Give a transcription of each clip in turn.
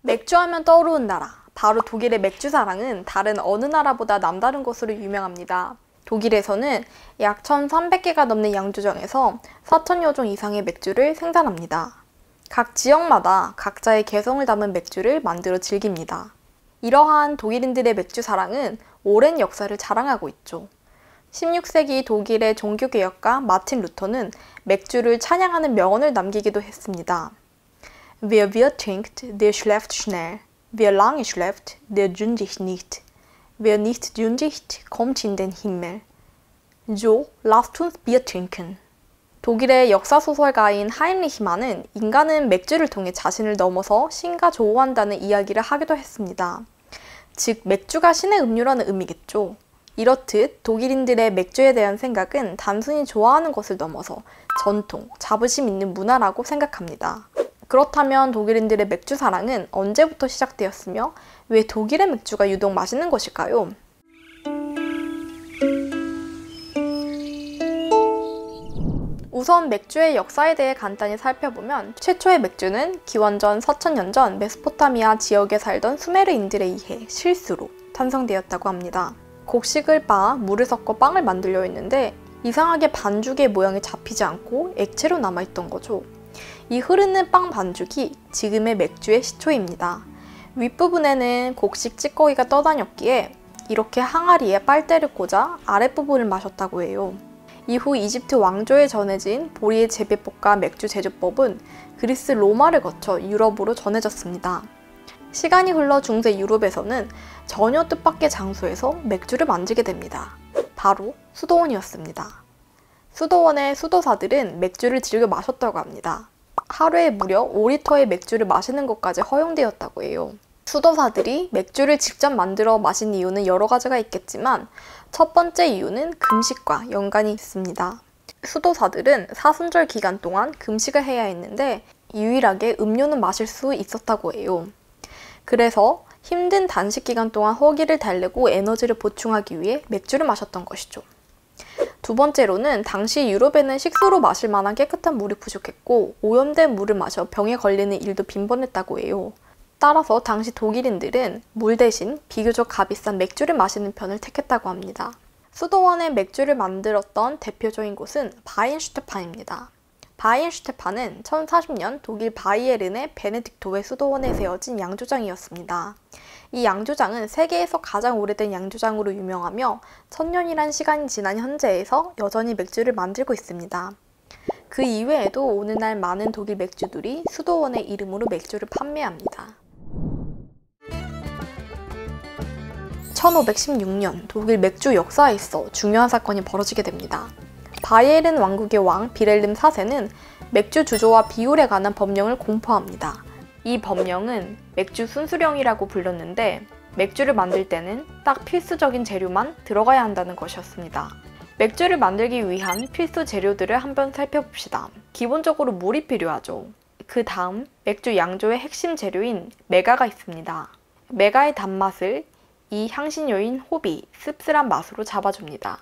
맥주하면 떠오르는 나라, 바로 독일의 맥주 사랑은 다른 어느 나라보다 남다른 것으로 유명합니다. 독일에서는 약 1,300개가 넘는 양조장에서 4,000여 종 이상의 맥주를 생산합니다. 각 지역마다 각자의 개성을 담은 맥주를 만들어 즐깁니다. 이러한 독일인들의 맥주 사랑은 오랜 역사를 자랑하고 있죠. 16세기 독일의 종교개혁가 마틴 루터는 맥주를 찬양하는 명언을 남기기도 했습니다. Wer Bier trinkt, der schläft schnell. Wer lange schläft, der sündigt nicht. Wer nicht sündigt, kommt in den Himmel. So, lasst uns Bier trinken. 독일의 역사소설가인 하인리히 만은 인간은 맥주를 통해 자신을 넘어서 신과 조화한다는 이야기를 하기도 했습니다. 즉, 맥주가 신의 음료라는 의미겠죠. 이렇듯 독일인들의 맥주에 대한 생각은 단순히 좋아하는 것을 넘어서 전통, 자부심 있는 문화라고 생각합니다. 그렇다면 독일인들의 맥주 사랑은 언제부터 시작되었으며 왜 독일의 맥주가 유독 맛있는 것일까요? 우선 맥주의 역사에 대해 간단히 살펴보면 최초의 맥주는 기원전 4,000년 전 메소포타미아 지역에 살던 수메르인들에 의해 실수로 탄생되었다고 합니다. 곡식을 빻아 물을 섞어 빵을 만들려 했는데 이상하게 반죽의 모양이 잡히지 않고 액체로 남아있던 거죠. 이 흐르는 빵 반죽이 지금의 맥주의 시초입니다. 윗부분에는 곡식 찌꺼기가 떠다녔기에 이렇게 항아리에 빨대를 꽂아 아랫부분을 마셨다고 해요. 이후 이집트 왕조에 전해진 보리의 재배법과 맥주 제조법은 그리스 로마를 거쳐 유럽으로 전해졌습니다. 시간이 흘러 중세 유럽에서는 전혀 뜻밖의 장소에서 맥주를 만들게 됩니다. 바로 수도원이었습니다. 수도원의 수도사들은 맥주를 즐겨 마셨다고 합니다. 하루에 무려 5리터의 맥주를 마시는 것까지 허용되었다고 해요. 수도사들이 맥주를 직접 만들어 마신 이유는 여러 가지가 있겠지만 첫 번째 이유는 금식과 연관이 있습니다. 수도사들은 사순절 기간 동안 금식을 해야 했는데 유일하게 음료는 마실 수 있었다고 해요. 그래서 힘든 단식 기간 동안 허기를 달래고 에너지를 보충하기 위해 맥주를 마셨던 것이죠. 두 번째로는 당시 유럽에는 식수로 마실 만한 깨끗한 물이 부족했고 오염된 물을 마셔 병에 걸리는 일도 빈번했다고 해요. 따라서 당시 독일인들은 물 대신 비교적 값비싼 맥주를 마시는 편을 택했다고 합니다. 수도원의 맥주를 만들었던 대표적인 곳은 바이엔슈테판입니다. 바이엔슈테판은 1040년 독일 바이에른의 베네딕토의 수도원에 세워진 양조장이었습니다. 이 양조장은 세계에서 가장 오래된 양조장으로 유명하며 1000년이란 시간이 지난 현재에서 여전히 맥주를 만들고 있습니다. 그 이외에도 오늘날 많은 독일 맥주들이 수도원의 이름으로 맥주를 판매합니다. 1516년 독일 맥주 역사에 있어 중요한 사건이 벌어지게 됩니다. 바이에른 왕국의 왕 비렐름 4세는 맥주 주조와 비율에 관한 법령을 공포합니다. 이 법령은 맥주 순수령이라고 불렸는데 맥주를 만들 때는 딱 필수적인 재료만 들어가야 한다는 것이었습니다. 맥주를 만들기 위한 필수 재료들을 한번 살펴봅시다. 기본적으로 물이 필요하죠. 그 다음 맥주 양조의 핵심 재료인 메가가 있습니다. 메가의 단맛을 이 향신료인 호비, 씁쓸한 맛으로 잡아줍니다.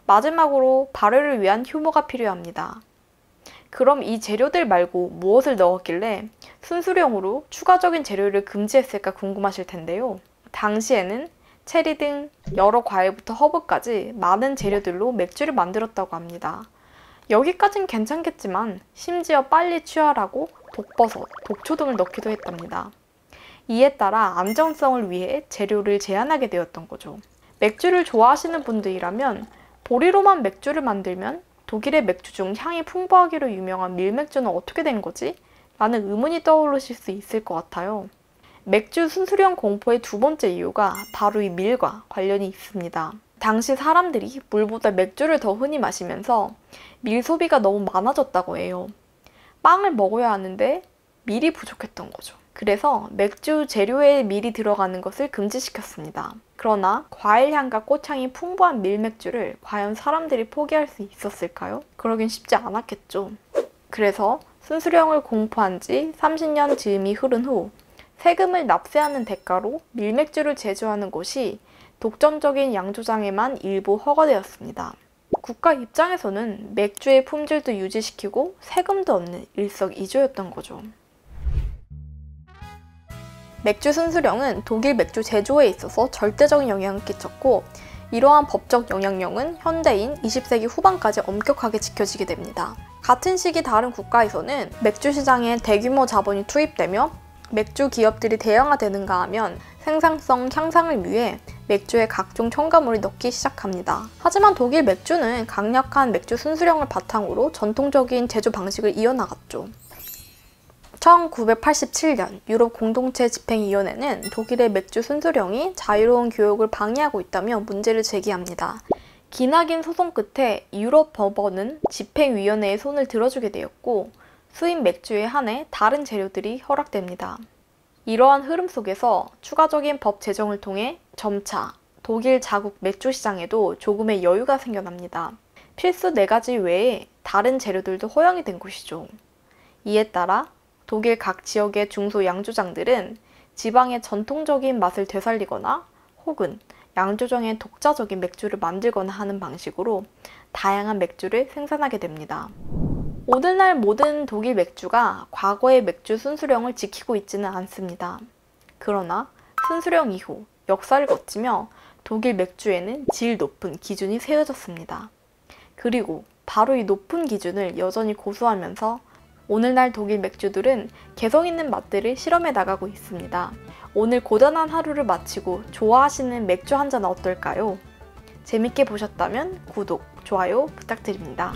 마지막으로 발효를 위한 효모가 필요합니다. 그럼 이 재료들 말고 무엇을 넣었길래 순수령으로 추가적인 재료를 금지했을까 궁금하실 텐데요. 당시에는 체리 등 여러 과일부터 허브까지 많은 재료들로 맥주를 만들었다고 합니다. 여기까진 괜찮겠지만 심지어 빨리 취하라고 독버섯, 독초 등을 넣기도 했답니다. 이에 따라 안정성을 위해 재료를 제한하게 되었던 거죠. 맥주를 좋아하시는 분들이라면 보리로만 맥주를 만들면 독일의 맥주 중 향이 풍부하기로 유명한 밀맥주는 어떻게 된 거지? 라는 의문이 떠오르실 수 있을 것 같아요. 맥주 순수령 공포의 두 번째 이유가 바로 이 밀과 관련이 있습니다. 당시 사람들이 물보다 맥주를 더 흔히 마시면서 밀 소비가 너무 많아졌다고 해요. 빵을 먹어야 하는데 밀이 부족했던 거죠. 그래서 맥주 재료에 밀이 들어가는 것을 금지시켰습니다. 그러나 과일향과 꽃향이 풍부한 밀맥주를 과연 사람들이 포기할 수 있었을까요? 그러긴 쉽지 않았겠죠. 그래서 순수령을 공포한 지 30년 즈음이 흐른 후 세금을 납세하는 대가로 밀맥주를 제조하는 곳이 독점적인 양조장에만 일부 허가되었습니다. 국가 입장에서는 맥주의 품질도 유지시키고 세금도 없는 일석이조였던 거죠. 맥주 순수령은 독일 맥주 제조에 있어서 절대적인 영향을 끼쳤고 이러한 법적 영향력은 현대인 20세기 후반까지 엄격하게 지켜지게 됩니다. 같은 시기 다른 국가에서는 맥주 시장에 대규모 자본이 투입되며 맥주 기업들이 대형화되는가 하면 생산성 향상을 위해 맥주에 각종 첨가물을 넣기 시작합니다. 하지만 독일 맥주는 강력한 맥주 순수령을 바탕으로 전통적인 제조 방식을 이어나갔죠. 1987년 유럽 공동체 집행위원회는 독일의 맥주 순수령이 자유로운 교역을 방해하고 있다며 문제를 제기합니다. 기나긴 소송 끝에 유럽 법원은 집행위원회의 손을 들어주게 되었고 수입 맥주에 한해 다른 재료들이 허락됩니다. 이러한 흐름 속에서 추가적인 법 제정을 통해 점차 독일 자국 맥주 시장에도 조금의 여유가 생겨납니다. 필수 4가지 외에 다른 재료들도 허용이 된 것이죠. 이에 따라 독일 각 지역의 중소 양조장들은 지방의 전통적인 맛을 되살리거나 혹은 양조장의 독자적인 맥주를 만들거나 하는 방식으로 다양한 맥주를 생산하게 됩니다. 오늘날 모든 독일 맥주가 과거의 맥주 순수령을 지키고 있지는 않습니다. 그러나 순수령 이후 역사를 거치며 독일 맥주에는 질 높은 기준이 세워졌습니다. 그리고 바로 이 높은 기준을 여전히 고수하면서 오늘날 독일 맥주들은 개성 있는 맛들을 실험해 나가고 있습니다. 오늘 고단한 하루를 마치고 좋아하시는 맥주 한 잔 어떨까요? 재밌게 보셨다면 구독, 좋아요 부탁드립니다.